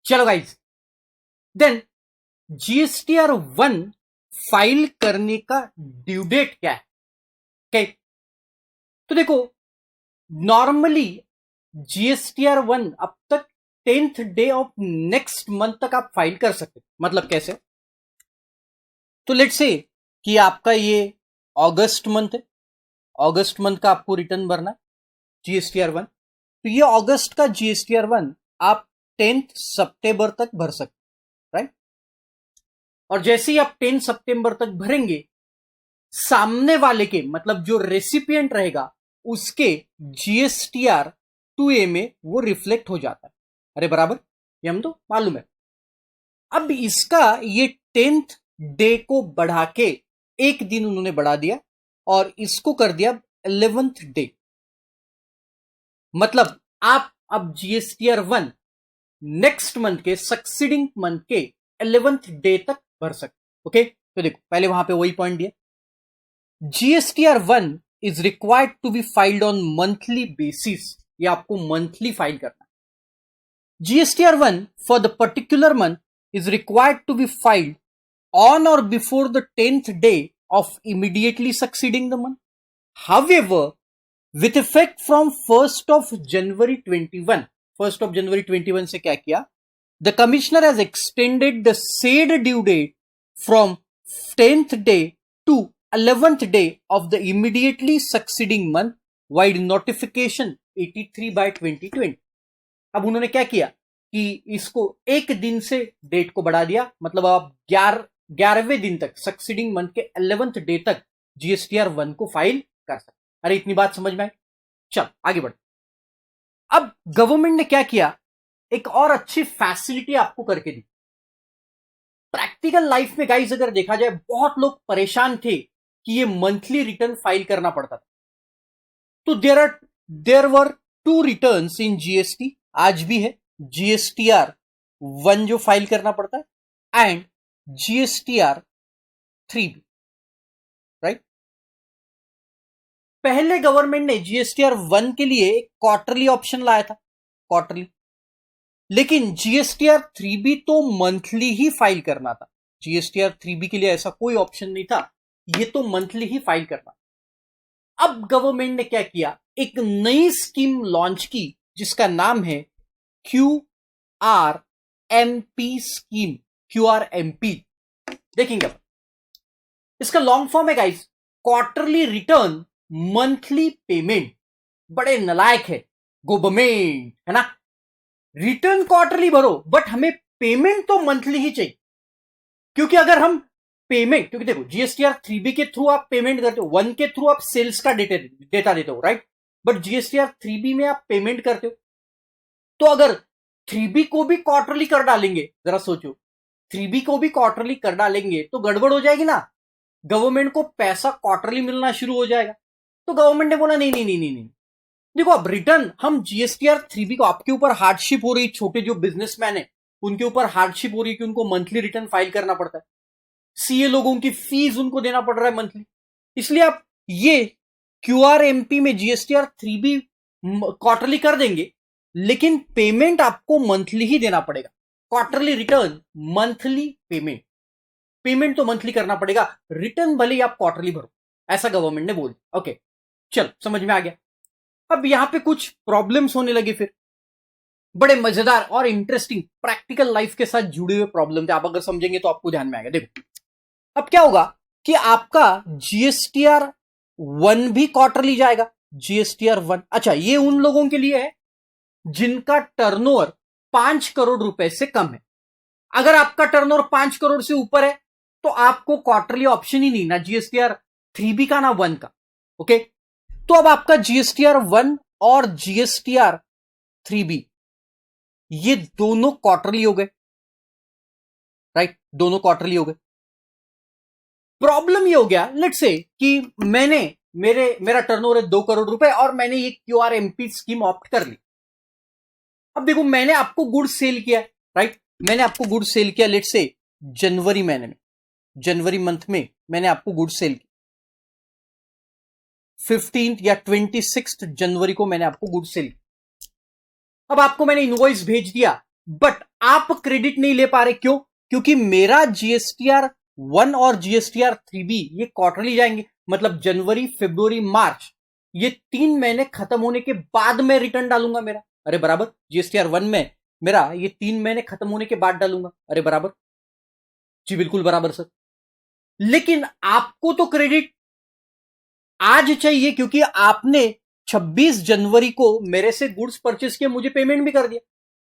चलो guys, then GSTR 1 file करने का ड्यू डेट क्या है? ओके, तो देखो, नॉर्मली जीएसटीआर 1 अब तक 10th day of next month तक आप फाइल कर सकते। मतलब कैसे? तो लेट्स से कि आपका ये अगस्त मंथ है, अगस्त मंथ का आपको रिटर्न भरना है जीएसटीआर 1। तो ये अगस्त का जीएसटीआर 1 आप 10th सितंबर तक भर सकते, राइट? और जैसे ही आप 10 सितंबर तक भरेंगे, सामने वाले के मतलब जो रेसिपिएंट रहेगा उसके जीएसटीआर 2A में वो रिफ्लेक्ट हो जाता है। अरे बराबर, ये हम तो मालूम है। अब इसका ये 10th डे को बढ़ा के एक दिन उन्होंने बढ़ा दिया और इसको कर दिया 11th डे। मतलब आप अब जीएसटीआर 1 नेक्स्ट मंथ के सक्सीडिंग मंथ के 11th डे तक भर सकते। ओके, तो देखो पहले वहां पे वही पॉइंट दिया, GSTR 1 is required to be filed on monthly basis. ये आपको मंथली फाइल करना है। GSTR 1 for the particular month is required to be filed on or before the 10th day of immediately succeeding the month. However, with effect from 1st of January 21, 1st of January 21 से क्या किया? The commissioner has extended the said due date from 10th day to 11th day of the immediately succeeding month via notification 83/2020. अब उन्होंने क्या किया कि इसको एक दिन से डेट को बढ़ा दिया। मतलब आप 11वें दिन तक, सक्सीडिंग मंथ के 11th डे तक जीएसटीआर 1 को फाइल कर सकते। अरे इतनी बात समझ में आई? चल आगे बढ़। अब गवर्नमेंट ने क्या किया, एक और अच्छी फैसिलिटी आपको करके दी। प्रैक्टिकल लाइफ में गाइस अगर देखा जाए, बहुत लोग परेशान थे कि ये मंथली रिटर्न फाइल करना पड़ता था। तो there were 2 returns in GST, आज भी है, जीएसटीआर 1 जो फाइल करना पड़ता है एंड जीएसटीआर 3B, राइट? पहले गवर्नमेंट ने जीएसटीआर 1 के लिए एक क्वार्टरली ऑप्शन लाया था, क्वार्टरली, लेकिन जीएसटीआर 3B तो मंथली ही फाइल करना था। जीएसटीआर 3B के लिए ऐसा कोई ऑप्शन नहीं था, ये तो मंथली ही फाइल करना। अब गवर्नमेंट ने क्या किया, एक नई स्कीम लॉन्च की जिसका नाम है QRMP स्कीम, QRMP। देखेंगे अब इसका लॉन्ग फॉर्म है guys, quarterly return monthly payment. बड़े नलायक है गवर्नमेंट, है ना? रिटर्न क्वार्टरली भरो बट हमें पेमेंट तो मंथली ही चाहिए। क्योंकि अगर हम पेमेंट, क्योंकि देखो जीएसटीआर 3B के थ्रू आप पेमेंट करते हो, 1 के थ्रू आप सेल्स का डेटा देते हो, राइट? बट जीएसटीआर 3B में आप पेमेंट करते हो। तो अगर 3B को भी क्वार्टरली कर डालेंगे, जरा सोचो, 3B को भी क्वार्टरली कर डालेंगे तो गड़बड़ हो जाएगी ना, गवर्नमेंट को पैसा क्वार्टरली मिलना शुरू हो जाएगा। तो गवर्नमेंट ने बोला नहीं नहीं नहीं नहीं नहीं, देखो अब रिटर्न हम जीएसटीआर 3B को, आपके ऊपर हार्डशिप हो रही, छोटे जो बिजनेसमैन है उनके ऊपर हार्डशिप हो रही कि उनको मंथली रिटर्न फाइल करना पड़ता है, सीए लोगों की फीस उनको देना पड़ रहा है मंथली, इसलिए आप ये क्यूआरएमपी में जीएसटीआर 3B क्वार्टरली कर देंगे, लेकिन पेमेंट आपको मंथली ही देना पड़ेगा। Quarterly return, monthly payment, payment तो मंथली करना पड़ेगा, रिटर्न भले ही आप क्वार्टरली भरो, ऐसा गवर्नमेंट ने बोल दिया। ओके चल, समझ में आ गया। अब यहां पे कुछ प्रॉब्लम्स होने लगे, फिर बड़े मजेदार और इंटरेस्टिंग प्रैक्टिकल लाइफ के साथ जुड़े हुए प्रॉब्लम थे। आप अगर समझेंगे तो आपको ध्यान में आएगा। देखो अब क्या होगा कि आपका जीएसटीआर 1 भी क्वार्टरली जाएगा, जीएसटीआर 1। अच्छा, ये उन लोगों के लिए है जिनका टर्नओवर 5 करोड़ रुपए से कम है। अगर आपका टर्नओवर 5 करोड़ से ऊपर है तो आपको क्वार्टरली ऑप्शन ही नहीं, ना जीएसटीआर 3B का ना 1 का। ओके, तो अब आपका जीएसटीआर 1 और जीएसटीआर 3B ये दोनों क्वार्टरली हो गए, राइट? दोनों क्वार्टरली हो गए। प्रॉब्लम ये हो गया, लेट्स से कि मेरा टर्नओवर है 2 करोड़ रुपए और मैंने ये क्यूआरएमपी स्कीम ऑप्ट कर ली। अब देखो मैंने आपको गुड्स सेल किया, राइट? मैंने आपको गुड्स सेल किया, लेट्स से जनवरी महीने में, जनवरी मंथ में मैंने आपको गुड्स सेल किया, 15 या 26 जनवरी को मैंने आपको गुड्स सेल किया। अब आपको मैंने इनवॉइस भेज दिया, बट आप क्रेडिट नहीं ले पा रहे, क्यों? क्योंकि मेरा जीएसटीआर 1 और जीएसटीआर 3B ये क्वार्टरली जाएंगे, मतलब जनवरी, फरवरी, मार्च, ये 3 महीने खत्म होने के बाद मैं रिटर्न डालूंगा मेरा। अरे बराबर, जीएसटीआर 1 में मेरा ये 3 महीने खत्म होने के बाद डालूंगा। अरे बराबर, जी बिल्कुल बराबर सर। लेकिन आपको तो क्रेडिट आज चाहिए, क्योंकि आपने 26 जनवरी को मेरे से गुड्स परचेस किए, मुझे पेमेंट भी कर दिया,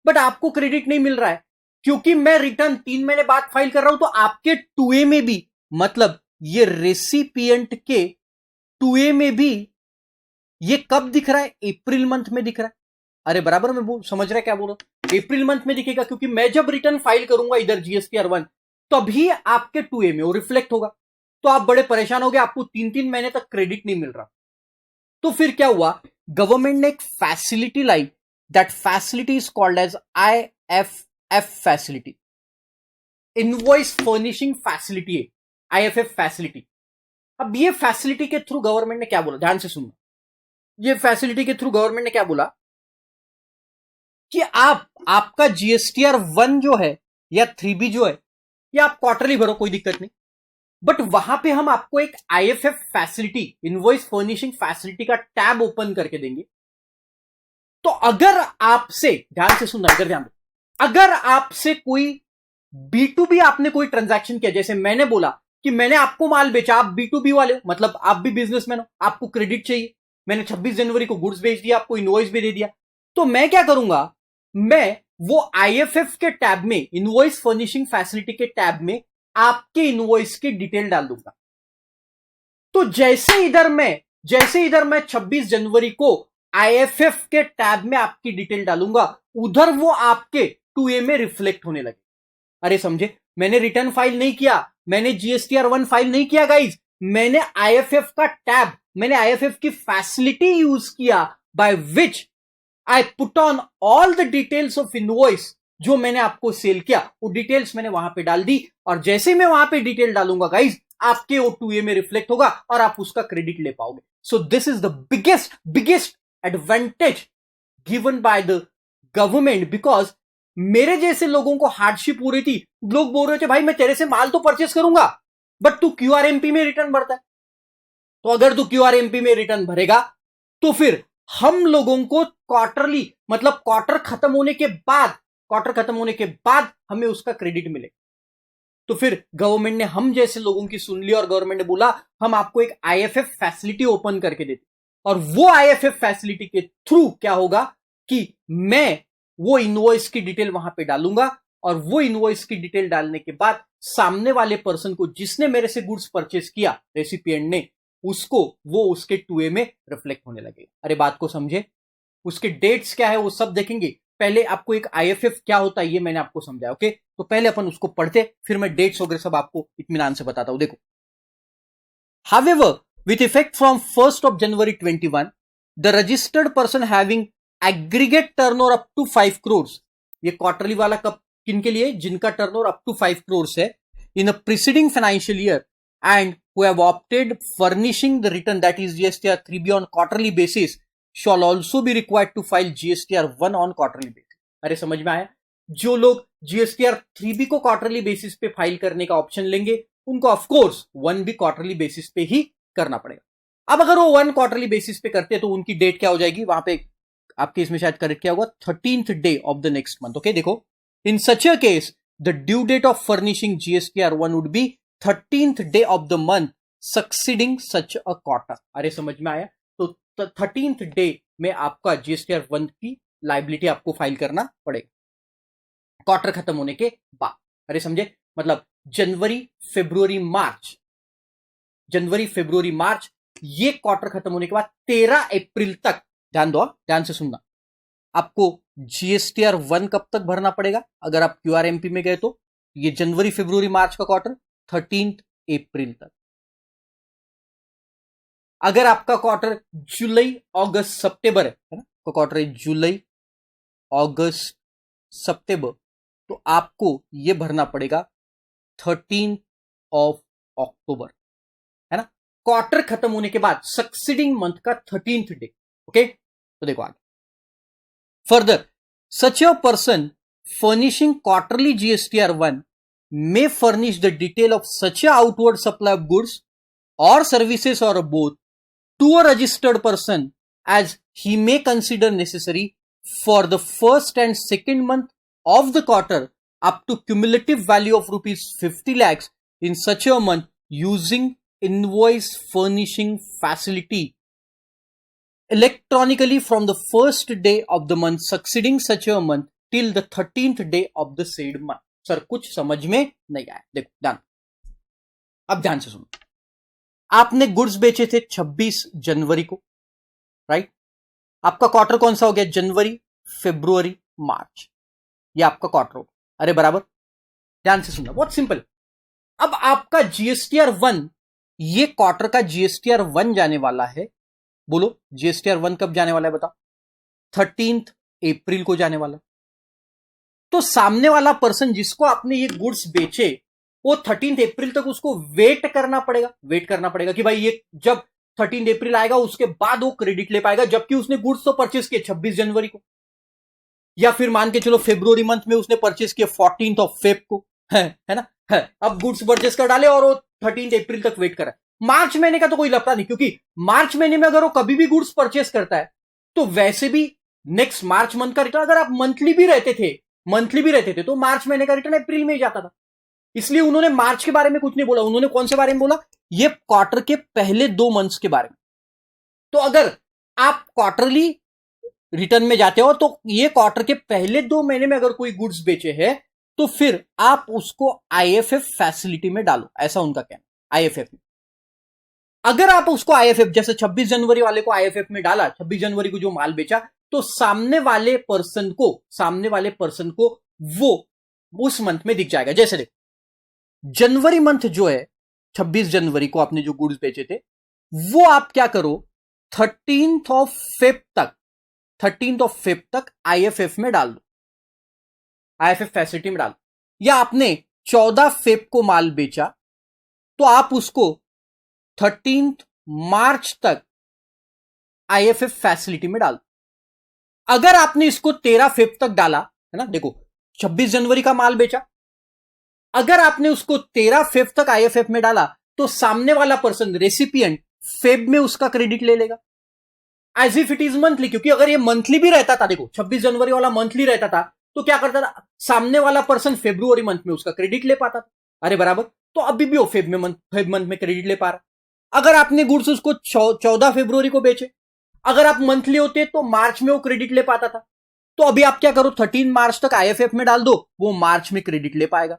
बट आपको क्रेडिट नहीं मिल रहा है क्योंकि मैं रिटर्न 3 महीने बाद फाइल कर रहा हूं। तो आपके 2A में भी, मतलब ये रेसिपिएंट के 2A में भी ये कब दिख रहा है? अप्रैल मंथ में दिख रहा है। अरे बराबर, मैं समझ रहा है क्या बोल रहा हूं? अप्रैल मंथ में दिखेगा, क्योंकि मैं जब रिटर्न फाइल करूंगा इधर जीएसटीआर 1, तभी आपके 2A में वो रिफ्लेक्ट होगा। तो आप बड़े परेशान हो गए, आपको 3-3 महीने तक क्रेडिट नहीं मिल रहा। तो फिर क्या हुआ? गवर्नमेंट ने एक फैसिलिटी लाई, that facility is called as IFF facility, invoice furnishing facility है, IFF फैसिलिटी। अब ये फैसिलिटी के थ्रू गवर्नमेंट ने क्या बोला, ध्यान से सुनना। ये फैसिलिटी के थ्रू गवर्नमेंट ने क्या बोला कि आपका जीएसटीआर 1 जो है या 3B जो है, ये आप क्वार्टरली भरो, कोई दिक्कत नहीं, बट वहां पे हम आपको एक IFF facility, invoice furnishing facility का टैब ओपन करके देंगे। तो अगर आपसे, ध्यान से सुनना, इधर ध्यान दो, अगर आपसे कोई B2B आपने कोई ट्रांजैक्शन किया, जैसे मैंने बोला कि मैंने आपको माल बेचा, आप B2B वाले हो, मतलब आप भी बिजनेसमैन हो, आपको क्रेडिट चाहिए, मैंने 26 जनवरी को गुड्स बेच दिया, आपको इनवॉइस भी दे दिया, तो मैं क्या करूंगा, मैं वो IFF के टैब में, इनवॉइस फर्निशिंग फैसिलिटी के टैब में आपके इनवॉइस की डिटेल डाल दूंगा। तो जैसे इधर मैं 26 जनवरी को IFF के टैब में आपकी डिटेल डालूंगा, उधर वो आपके 2A में रिफ्लेक्ट होने लगे। अरे समझे? मैंने रिटर्न फाइल नहीं किया, मैंने जीएसटीआर 1 फाइल नहीं किया गाइज, मैंने IFF का टैब, मैंने IFF की फैसिलिटी यूज किया, by which I put on all the details of invoice, जो मैंने आपको सेल किया वो डिटेल्स मैंने वहां पे डाल दी, और जैसे मैं वहां पे डिटेल डालूंगा गाइज, आपके वो 2A में रिफ्लेक्ट होगा और आप उसका क्रेडिट ले पाओगे। So this is the biggest advantage given by the government, because मेरे जैसे लोगों को हार्डशिप हो रही थी, लोग बोल रहे थे भाई मैं तेरे से माल तो परचेस करूंगा, बट तू QRMP में रिटर्न भरता है। तो अगर तू QRMP में रिटर्न भरेगा तो फिर हम लोगों को क्वार्टरली, मतलब क्वार्टर खत्म होने के बाद हमें उसका क्रेडिट मिले। तो फिर गवर्नमेंट ने हम जैसे लोगों की सुन ली और गवर्नमेंट ने बोला हम आपको एक IFF फैसिलिटी ओपन करके देते, और वो IFF फैसिलिटी के थ्रू क्या होगा कि मैं वो इनवॉइस की डिटेल वहां पे डालूंगा, और वो इनवॉइस की डिटेल डालने के बाद सामने वाले पर्सन को, जिसने मेरे से गुड्स परचेस किया, रेसिपिएंट ने, उसको वो उसके 2A में रिफ्लेक्ट होने लगेगा। अरे बात को समझे? उसके डेट्स क्या है वो सब देखेंगे। पहले आपको एक IFF क्या होता है ये मैंने आपको समझाया, ओके? तो पहले अपन उसको पढ़ते, फिर मैं डेट्स वगैरह सब आपको इत्मीनान से बताता हूं। देखो, however, with effect from 1st of January 21, the registered person having aggregate turnover up to 5 crores, ये क्वार्टरली वाला कब किन के लिए? जिनका टर्नओवर अप टू 5 crores है, in a preceding financial year, and who have opted furnishing the return, that is GSTR 3B on quarterly basis, shall also be required to file GSTR 1 on quarterly basis. अरे समझ में आया? जो लोग GSTR 3B को quarterly basis पे file करने का ऑप्शन लेंगे, उनको ऑफकोर्स 1 भी क्वार्टरली बेसिस पे ही करना पड़ेगा। अब अगर वो 1 क्वार्टरली बेसिस पे करते हैं तो उनकी डेट क्या हो जाएगी? वहां पे आपके इसमें शायद करेक्ट क्या होगा, 13th day of the next month. Okay, देखो, in such a case the due date of furnishing GSTR 1 would be 13th day of the month succeeding such a quarter. अरे समझ में आया? तो 13th डे में आपका GSTR 1 की liability आपको फाइल करना पड़ेगा क्वार्टर खत्म होने के बाद। अरे समझे? मतलब जनवरी फरवरी मार्च ये क्वार्टर खत्म होने के बाद 13 अप्रैल तक, ध्यान दो, ध्यान से सुनना, आपको GSTR 1 कब तक भरना पड़ेगा? अगर आप QRMP में गए तो ये जनवरी फरवरी मार्च का क्वार्टर 13th अप्रैल तक। अगर आपका क्वार्टर जुलाई अगस्त सितंबर है ना, तो क्वार्टर है जुलाई अगस्त सितंबर, तो आपको ये भरना पड़ेगा 13th of अक्टूबर, है ना? क्वार्टर खत्म होने के बाद सक्सीडिंग मंथ का 13th डे। ओके, तो देखो आगे, further such a person furnishing quarterly GSTR1 may furnish the detail of such a outward supply of goods or services or both to a registered person as he may consider necessary for the first and second month of the quarter up to cumulative value of rupees 50 lakhs in such a month using invoice furnishing facility electronically from the first day of the month succeeding such a month till the 13th day of the said month. Sir कुछ समझ में नहीं आया, देखो ध्यान, अब ध्यान से सुनो। आपने गुड्स बेचे थे 26 जनवरी को, राइट? आपका क्वार्टर कौन सा हो गया? जनवरी, फरवरी, मार्च, ये आपका क्वार्टर हो। अरे बराबर, ध्यान से सुनना, बहुत सिंपल। अब आपका GSTR1, ये क्वार्टर का GSTR1 जाने वाला है। बोलो GSTR1 कब जाने वाला है बताओ? 13 अप्रैल को जाने वाला। तो सामने वाला पर्सन जिसको आपने ये गुड्स बेचे, वो 13 अप्रैल तक उसको वेट करना पड़ेगा कि भाई ये जब 13 अप्रैल आएगा उसके बाद वो क्रेडिट ले पाएगा, जबकि उसने गुड्स तो परचेस किए 26 जनवरी को, या फिर मान के चलो फरवरी मंथ में उसने परचेस किए 14 फेब को, है ना? है, अब गुड्स परचेस कर डाले और वो 13 अप्रैल तक वेट कर रहा है। मार्च महीने का तो कोई लफड़ा नहीं, क्योंकि मार्च महीने में अगर वो कभी भी गुड्स परचेस करता है तो वैसे भी नेक्स्ट मार्च मंथ का रिटर्न, अगर आप मंथली भी रहते थे तो मार्च महीने का रिटर्न अप्रैल में ही जाता था। इसलिए उन्होंने मार्च के बारे में कुछ नहीं बोला, उन्होंने कौन से बारे में बोला? ये क्वार्टर के पहले 2 मंथ्स के बारे में। तो अगर आप क्वार्टरली रिटर्न में जाते हो तो ये क्वार्टर के पहले 2 महीने में अगर कोई गुड्स बेचे हैं तो फिर आप उसको IFF फैसिलिटी में डालो, ऐसा उनका कहना। IFF में अगर आप उसको IFF, जैसे 26 जनवरी वाले को IFF में डाला, 26 जनवरी को जो माल बेचा, तो सामने वाले पर्सन को वो उस मंथ में दिख जाएगा। जैसे देखो, जनवरी मंथ जो है, 26 जनवरी को आपने जो गुड्स बेचे थे, वो आप क्या करो, 13 फेब तक IFF में डाल दो, IFF फैसिलिटी में डाल दो। या आपने 14 फेब को माल बेचा तो आप उसको 13 मार्च तक IFF फैसिलिटी में डाल दो। अगर आपने इसको 13 फेब तक डाला, है ना, देखो 26 जनवरी का माल बेचा, अगर आपने उसको 13 फेब तक IFF में डाला तो सामने वाला पर्सन, रेसिपिएंट, फेब में उसका क्रेडिट ले लेगा as if it is monthly. क्योंकि अगर ये मंथली भी रहता था, देखो 26 जनवरी वाला मंथली रहता था, तो क्या करता था, सामने वाला पर्सन फरवरी मंथ में उसका क्रेडिट ले पाता था। अरे बराबर, तो अभी भी वो फेब मंथ में क्रेडिट ले पा रहा। अगर आपने गुड्स उसको 14 फरवरी को बेचे, अगर आप मंथली होते तो मार्च में वो क्रेडिट ले पाता था। तो अभी आप क्या करो, 13 मार्च तक IFF में डाल दो, वो मार्च में क्रेडिट ले पाएगा।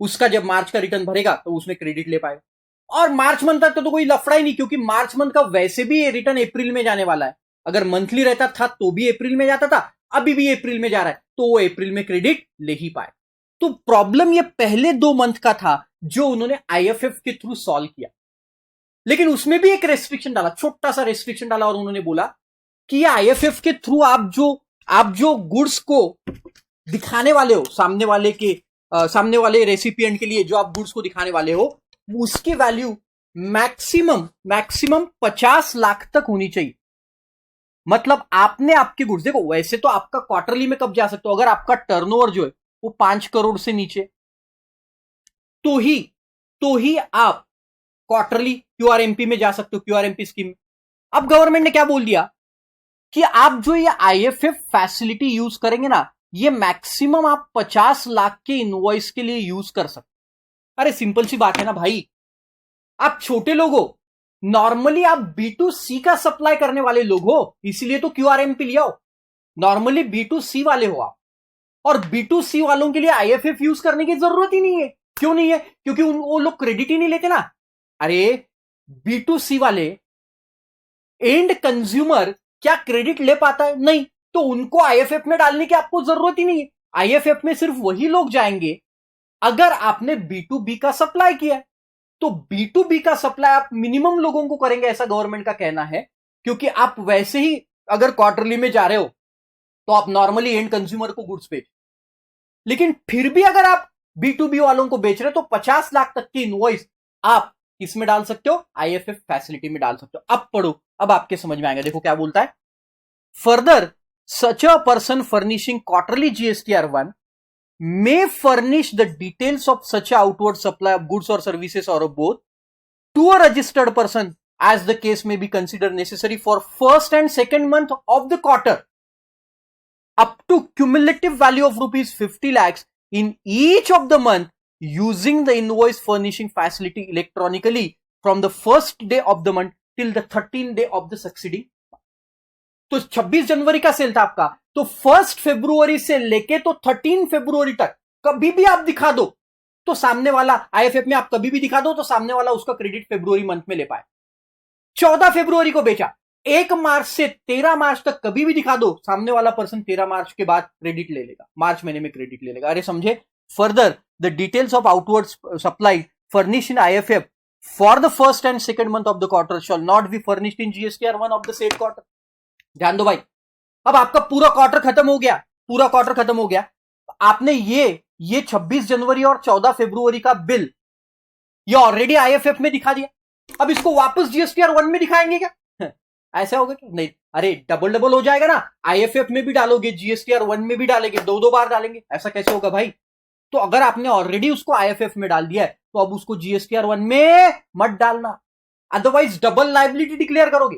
उसका जब मार्च का रिटर्न भरेगा तो उसमें क्रेडिट ले पाएगा। और मार्च मंथ तक तो कोई लफड़ा ही नहीं, क्योंकि मार्च मंथ का वैसे भी ये रिटर्न अप्रैल में जाने वाला है। अगर मंथली रहता था तो भी अप्रैल में जाता था, अभी भी अप्रैल में जा रहा है, तो वो अप्रैल में क्रेडिट ले ही पाए। तो प्रॉब्लम ये पहले 2 मंथ का था जो उन्होंने IFF के थ्रू सॉल्व किया। लेकिन उसमें भी एक रेस्ट्रिक्शन डाला, छोटा सा रेस्ट्रिक्शन डाला, और उन्होंने बोला कि ये IFF के थ्रू आप जो गुड्स को दिखाने वाले हो, सामने वाले रेसिपिएंट के लिए जो आप गुड्स को दिखाने वाले हो, उसकी वैल्यू मैक्सिमम 50 लाख तक होनी चाहिए। मतलब आपने आपके गुड्स, देखो वैसे तो आपका क्वार्टरली में कब जा सकते हो, अगर आपका टर्नओवर जो है वो 5 करोड़ से नीचे, तो ही आप क्वार्टरली QRMP में जा सकते हो, QRMP स्कीम में। अब गवर्नमेंट ने क्या बोल दिया कि आप जो ये IFF फैसिलिटी यूज करेंगे ना, ये मैक्सिमम आप 50 लाख के इनवॉइस के लिए यूज कर सकते। अरे सिंपल सी बात है ना भाई, आप छोटे लोग हो, नॉर्मली आप B2C का सप्लाई करने वाले लोग हो, इसीलिए तो QRMP लिया हो। नॉर्मली B2C वाले हो आप, और B2C वालों के लिए IFF यूज करने की जरूरत ही नहीं है। क्यों नहीं है? क्योंकि वो लोग क्रेडिट ही नहीं लेते ना। अरे B2C वाले एंड कंज्यूमर क्या क्रेडिट ले पाता है? नहीं, तो उनको IFF में डालने की आपको जरूरत ही नहीं है। IFF में सिर्फ वही लोग जाएंगे अगर आपने B2B का सप्लाई किया। तो B2B का सप्लाई आप मिनिमम लोगों को करेंगे, ऐसा गवर्नमेंट का कहना है, क्योंकि आप वैसे ही अगर क्वार्टरली में जा रहे हो तो आप नॉर्मली एंड कंज्यूमर को गुड्स बेच, लेकिन फिर भी अगर आप B2B वालों को बेच रहे हो तो 50 लाख तक की इनवॉइस आप इसमें डाल सकते हो, IFF फैसिलिटी में डाल सकते हो। अब पढ़ो, अब आपके समझ में आएगा। देखो क्या बोलता है, further such a person furnishing quarterly GSTR1 may furnish the details of such a outward supply of goods or services or of both to a registered person as the case may be considered necessary for first and second month of the quarter up to cumulative value of rupees 50 lakhs in each of the month using the invoice furnishing facility electronically from the first day of the month till the 13th day of the succeeding. तो 26 जनवरी का cell था आपका, तो 1 फरवरी से लेके तो 13 फरवरी तक कभी भी आप दिखा दो तो सामने वाला आईएफएफ में आप कभी भी दिखा दो तो सामने वाला उसका क्रेडिट फरवरी मंथ में ले पाए. 14 फरवरी को बेचा, 1 मार्च से 13 मार्च तक कभी भी दिखा दो सामने वाला पर्सन 13 मार्च के बाद क्रेडिट ले लेगा, मार्च महीने में क्रेडिट ले लेगा. अरे समझे. Further the details of outward supply furnish in IFF for the first and second month of the quarter shall not be furnished in GSTR one of the said quarter. ध्यान दो भाई, अब आपका पूरा क्वार्टर खत्म हो गया, पूरा क्वार्टर खत्म हो गया. आपने ये 26 जनवरी और 14 फरवरी का बिल ये ऑलरेडी आईएफएफ में दिखा दिया. अब इसको वापस जीएसटीआर1 में दिखाएंगे क्या? ऐसा होगा क्या? नहीं. अरे डबल डबल हो जाएगा ना. आईएफएफ में भी डालोगे, जीएसटीआर1 में भी डालेंगे, दो बार डालेंगे. ऐसा कैसे होगा भाई? तो अगर आपने ऑलरेडी उसको आईएफएफ में डाल दिया है तो अब उसको जीएसटीआर1 में मत डालना, अदरवाइज डबल लायबिलिटी डिक्लेयर करोगे.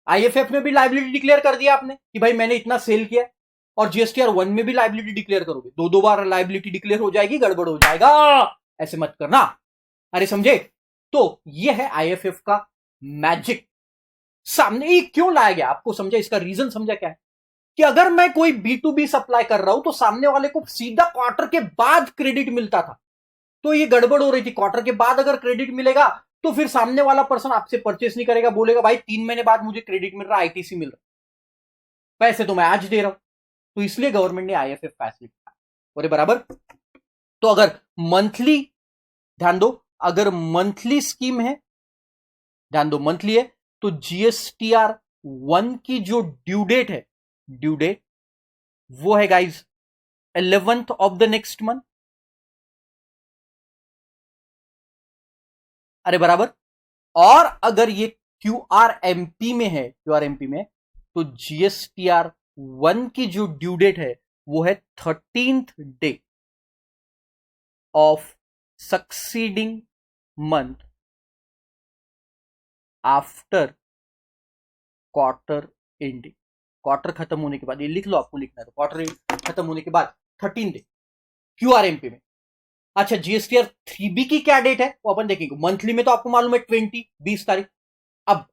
आईएफएफ में भी लायबिलिटी डिक्लेयर कर दिया आपने कि भाई मैंने इतना सेल किया, और जीएसटीआर1 में भी लायबिलिटी डिक्लेयर करोगे, दो बार लायबिलिटी डिक्लेयर हो जाएगी, गड़बड़ हो जाएगा. ऐसे मत करना. अरे समझे. तो ये है आईएफएफ का मैजिक. सामने ये क्यों लाया गया आपको समझा, इसका रीजन समझा क्या है कि अगर मैं कोई B2B सप्लाई कर रहा हूं तो सामने वाले को सीधा क्वार्टर के बाद क्रेडिट मिलता था, तो ये गड़बड़ हो रही थी. क्वार्टर के बाद अगर क्रेडिट मिलेगा तो फिर सामने वाला पर्सन आपसे परचेस नहीं करेगा, बोलेगा भाई 3 महीने बाद मुझे क्रेडिट मिल रहा, आईटीसी मिल रहा, पैसे तो मैं आज दे रहा हूं. तो इसलिए गवर्नमेंट ने आईएफएफ फैसिलिटी और बराबर. तो अगर मंथली, ध्यान दो, अगर मंथली स्कीम है, ध्यान दो मंथली है, तो जीएसटीआर1 की जो ड्यू डेट है, ड्यू डेट वो है guys 11th of the next month. अरे बराबर. और अगर ये क्यूआरएमपी में है, क्यूआरएमपी में, तो जीएसटीआर1 की जो ड्यू डेट है वो है 13th day of succeeding month after quarter ending. Quarter खत्म होने के बाद, ये लिख लो, आपको लिखना है तो क्वार्टर खत्म होने के बाद 13 डे क्यूआरएमपी में. अच्छा, जीएसटीआर 3B की क्या डेट है वो अपन देखेंगे. मंथली में तो आपको मालूम है 20 तारीख. अब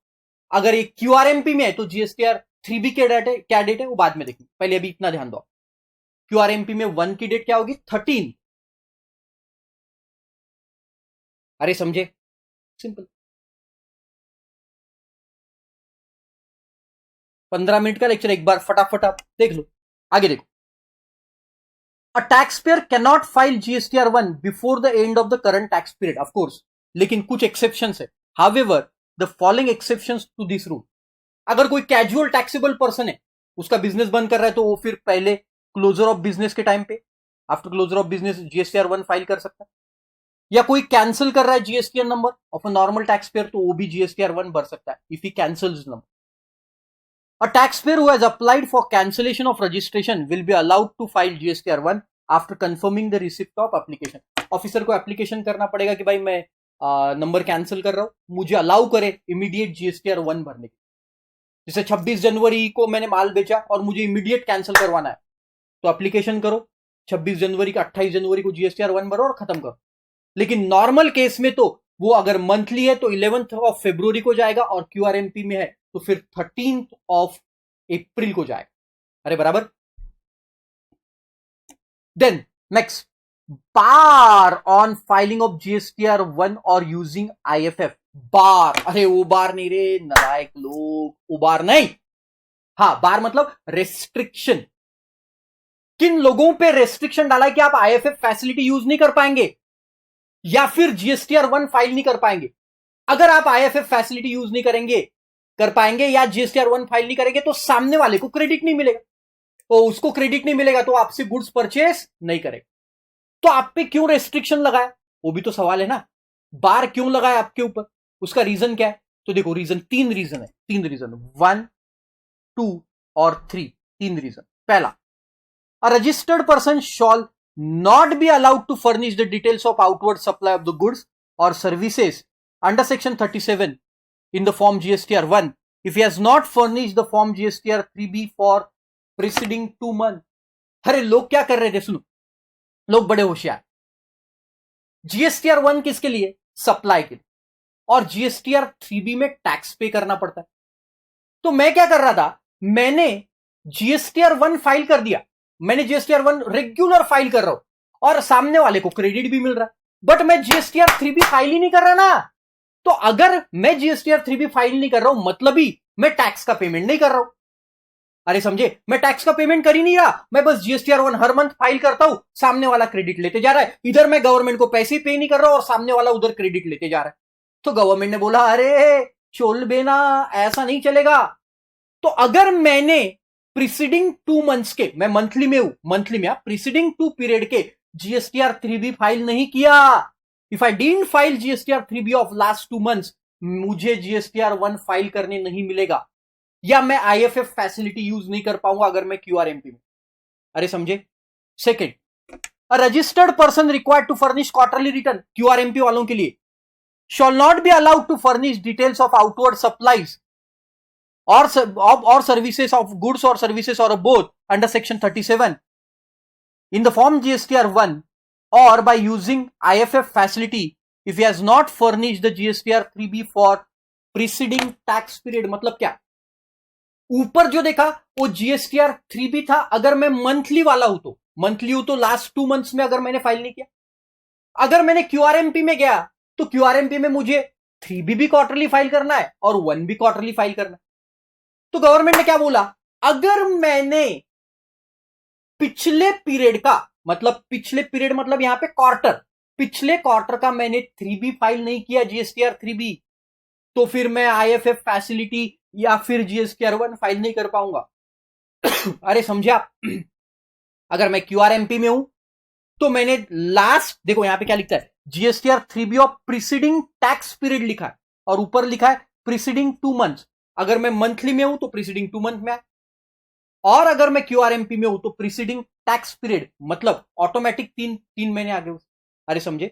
अगर ये क्यूआरएमपी में है तो जीएसटीआर 3B की डेट है, क्या डेट है वो बाद में देखेंगे. पहले अभी इतना ध्यान दो. क्यूआरएमपी में 1 की डेट क्या होगी? 13. अरे समझे. सिंपल. 15 मिनट का लेक्चर, एक बार फटाफट आप देख लो. आगे देखो. A taxpayer cannot file GSTR1 before the end of the current tax period, of course. लेकिन कुछ exceptions है. However, the following exceptions to this rule. अगर कोई कैजुअल टैक्सेबल पर्सन है, उसका बिजनेस बंद कर रहा है, तो वो फिर पहले क्लोजर ऑफ बिजनेस के टाइम पे, after closure of business GSTR one file कर सकता है. या कोई कैंसिल कर रहा है GSTR number of a normal tax payer, तो वो भी जीएसटीआर1 भर सकता है if he cancels number. A taxpayer who has applied for cancellation of registration will be allowed to file GSTR1 after confirming the receipt of application. Officer को application करना पड़ेगा कि भाई मैं नंबर कैंसिल कर रहा हूं, मुझे अलाउ करे इमीडिएट जीएसटीआर1 भरने की. जैसे 26 जनवरी को मैंने माल बेचा और मुझे इमीडिएट कैंसिल करवाना है, तो एप्लीकेशन करो 26 जनवरी का 28 जनवरी को जीएसटीआर1 भरो और खत्म करो. लेकिन नॉर्मल केस में तो वो अगर मंथली है तो 11th ऑफ फरवरी को जाएगा, और क्यूआरएमपी में है तो फिर 13th ऑफ अप्रैल को जाएगा. अरे बराबर. Then next, bar on filing of GSTR one और यूजिंग आईएफएफ. बार, अरे वो बार नहीं रे नालायक लोग, वो बार नहीं. हाँ, बार मतलब रेस्ट्रिक्शन. किन लोगों पे रेस्ट्रिक्शन डाला है कि आप आईएफएफ फैसिलिटी यूज नहीं कर पाएंगे या फिर जीएसटीआर1 फाइल नहीं कर पाएंगे. अगर आप आईएफएफ फैसिलिटी यूज नहीं कर पाएंगे या जीएसटीआर1 फाइल नहीं करेंगे तो सामने वाले को क्रेडिट नहीं मिलेगा, तो उसको क्रेडिट नहीं मिलेगा तो आपसे गुड्स परचेस नहीं करेगा. तो आप पे क्यों रेस्ट्रिक्शन लगाया, वो भी तो सवाल है ना. बार क्यों लगाया आपके ऊपर, उसका रीजन क्या है? तो देखो रीजन, तीन रीजन है. 1, 2 और 3, तीन रीजन। पहला, a registered person shall not be allowed to furnish the details of outward supply of the goods और services under section 37 in the form GSTR 1 if he has not furnished the form GSTR 3B for preceding 2 months। अरे लोग क्या कर रहे थे, सुनो, लोग बड़े होशियार। GSTR 1 किसके लिए? सप्लाई के लिए, और GSTR 3B में टैक्स पे करना पड़ता है। तो मैं क्या कर रहा था, मैंने GSTR 1 फाइल कर दिया, मैंने GSTR 1 रेगुलर फाइल कर रहा हूं और सामने वाले को क्रेडिट भी मिल रहा है, बट मैं GSTR 3B फाइल ही नहीं कर रहा ना। तो अगर मैं GSTR 3B फाइल नहीं कर रहा हूं, मतलब ही मैं टैक्स का पेमेंट नहीं कर रहा हूं। अरे समझे, मैं टैक्स का पेमेंट कर ही नहीं रहा, मैं बस GSTR 1 हर मंथ फाइल करता हूं, सामने वाला क्रेडिट लेते जा रहा है। इधर मैं गवर्नमेंट को पैसे पे नहीं कर रहा और सामने वाला उधर क्रेडिट लेते जा रहा है। तो गवर्नमेंट ने बोला, अरे चोल बेना, ऐसा नहीं चलेगा। तो अगर मैंने प्रीसीडिंग 2 मंथ्स के, मैं मंथली में हूं, मंथली में प्रीसीडिंग 2 पीरियड के GSTR 3B फाइल नहीं किया, if I didn't file GSTR 3B of last 2 months, मुझे GSTR 1 फाइल करने नहीं मिलेगा, या मैं IFF फैसिलिटी यूज नहीं कर पाऊंगा अगर मैं QRMP में। अरे समझे। Second, a registered person required to furnish quarterly return, QRMP वालों के लिए, shall not be allowed to furnish details of outward supplies or services of goods or services or both under section 37 in the form GSTR 1 or by using IFF facility if he has not furnished the GSTR 3B for preceding tax period। मतलब क्या, ऊपर जो देखा वो GSTR 3B था, अगर मैं monthly वाला हूं तो, मंथली हूं तो लास्ट 2 मंथ्स में अगर मैंने फाइल नहीं किया। अगर मैंने QRMP में गया तो QRMP में मुझे 3B भी क्वार्टरली फाइल करना है और 1 भी क्वार्टरली फाइल करना है। तो गवर्नमेंट ने क्या बोला, अगर मैंने पिछले पीरियड का, मतलब पिछले पीरियड मतलब यहां पे क्वार्टर, पिछले क्वार्टर का मैंने 3B फाइल नहीं किया GSTR 3B, तो फिर मैं IFF फैसिलिटी या फिर GSTR 1 फाइल नहीं कर पाऊंगा। अरे समझे आप। अगर मैं QRMP में हूं तो मैंने लास्ट, देखो यहां पे क्या लिखता है, GSTR 3B of preceding tax period लिखा है और ऊपर लिखा है प्रीसीडिंग 2 मंथ्स। अगर मैं मंथली में हूं तो प्रीसीडिंग 2 मंथ में है, और अगर मैं QRMP में हूं तो प्रीसीडिंग टैक्स पीरियड, मतलब ऑटोमेटिक 3 महीने आगे। अरे समझे।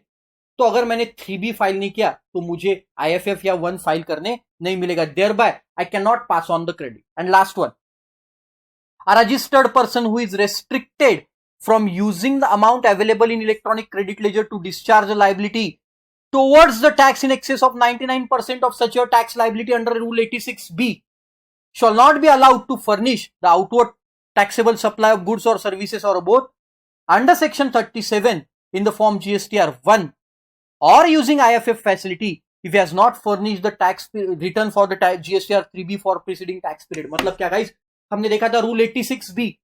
तो अगर मैंने 3B फाइल नहीं किया तो मुझे IFF या 1 फाइल करने नहीं मिलेगा, thereby I can not pass on the credit. And last one, a registered person who is restricted from using the amount available in electronic credit ledger to discharge a liability towards the tax in excess of 99% of such a tax liability under Rule 86B shall not be allowed to furnish the outward taxable supply of goods or services or both under section 37 in the form GSTR 1 or using IFF facility if he has not furnished the tax return for the GSTR 3B for preceding tax period। मतलब क्या guys, हमने देखा था rule 86B,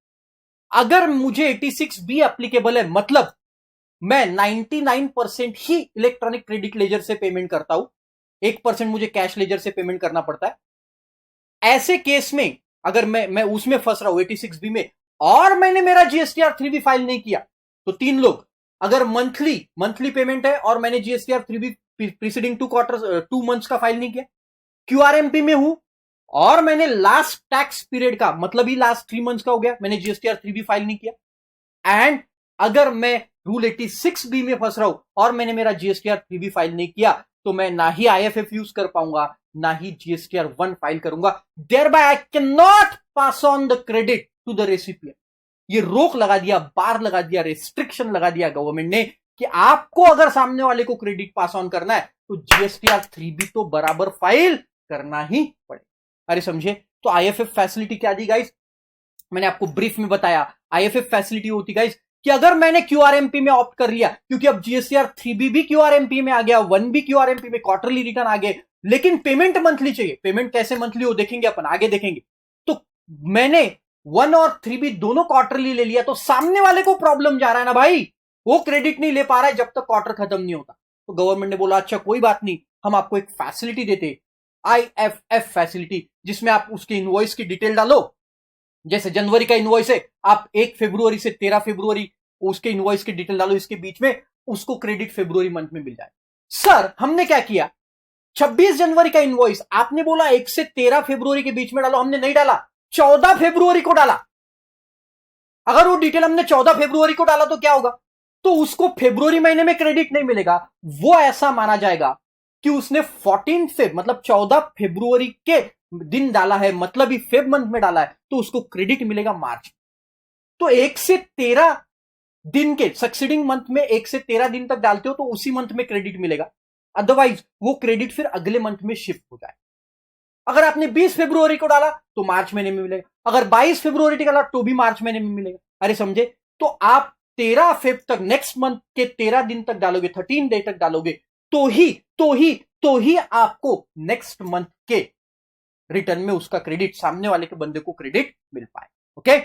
अगर मुझे 86B applicable है, मतलब मैं 99% ही इलेक्ट्रॉनिक क्रेडिट लेजर से पेमेंट करता हूं, 1% मुझे कैश लेजर से पेमेंट करना पड़ता है। ऐसे केस में अगर मैं उसमें फंस रहा हूं 86B में, और मैंने मेरा GSTR 3B फाइल नहीं किया, तो 3 लोग, अगर मंथली पेमेंट है और मैंने GSTR 3B प्रीसीडिंग 2 मंथ्स का फाइल नहीं किया, QRMP में हूं और मैंने लास्ट टैक्स पीरियड का, मतलब ही लास्ट 3 मंथ्स का हो गया, मैंने GSTR 3B फाइल नहीं किया, एंड अगर मैं रूल 86B में फंस रहा हूं और मैंने मेरा GSTR 3B फाइल नहीं किया, तो मैं ना ही IFF यूज कर पाऊंगा ना ही GSTR 1 फाइल करूंगा, thereby I can not pass on the credit to the recipient. ये रोक लगा दिया, बार लगा दिया, रेस्ट्रिक्शन लगा दिया गवर्नमेंट ने कि आपको अगर सामने वाले को क्रेडिट पास ऑन करना है तो GSTR 3B तो बराबर फाइल करना ही पड़ेगा। अरे समझे। तो IFF फैसिलिटी क्या दी गाइस, मैंने आपको ब्रीफ में बताया। IFF फैसिलिटी होती गाइस कि अगर मैंने QRMP में ऑप्ट कर लिया, क्योंकि अब GSTR 3B भी QRMP में आ गया, 1 भी QRMP में, क्वार्टरली रिटर्न आ गए, लेकिन पेमेंट मंथली चाहिए। पेमेंट कैसे मंथली हो देखेंगे अपन, आगे देखेंगे। तो मैंने 1 और 3B दोनों क्वार्टरली ले लिया, तो सामने वाले को प्रॉब्लम जा रहा है ना भाई, वो क्रेडिट नहीं ले पा रहा है जब तक क्वार्टर खत्म नहीं होता। तो गवर्नमेंट ने बोला अच्छा कोई बात नहीं, हम आपको एक फैसिलिटी देते, IFF फैसिलिटी, जिसमें आप उसके इनवॉइस की डिटेल डालो। जैसे जनवरी का इनवॉइस है, आप 1 फरवरी से 13 फरवरी उसके इनवॉइस की डिटेल डालो, इसके बीच में उसको क्रेडिट फरवरी मंथ में मिल जाए। सर हमने क्या किया, 26 जनवरी का इनवॉइस आपने बोला 1 से 13 फरवरी के बीच में डालो, हमने नहीं डाला, 14 फरवरी को डाला। अगर वो डिटेल हमने 14 फरवरी को डाला तो क्या होगा, तो उसको फरवरी महीने में क्रेडिट नहीं मिलेगा, वो ऐसा माना जाएगा कि उसने 14 फेब मतलब 14 फरवरी के दिन डाला है, मतलब ही फेब मंथ में डाला है, तो उसको क्रेडिट मिलेगा मार्च। तो 1 से 13 दिन के सक्सीडिंग मंथ में 1 से 13 दिन तक डालते हो तो उसी मंथ में क्रेडिट मिलेगा, अदरवाइज वो क्रेडिट फिर अगले मंथ में शिफ्ट हो जाए। अगर आपने 20 फरवरी को डाला तो मार्च महीने में मिलेगा, अगर 22 फरवरी को डाला तो भी मार्च महीने में मिलेगा। अरे समझे, तो आप 13 फेब तक नेक्स्ट मंथ के 13 दिन तक डालोगे, 13 डे तक डालोगे, तो ही आपको नेक्स्ट मंथ के रिटर्न में उसका क्रेडिट, सामने वाले के बंदे को क्रेडिट मिल पाए। ओके।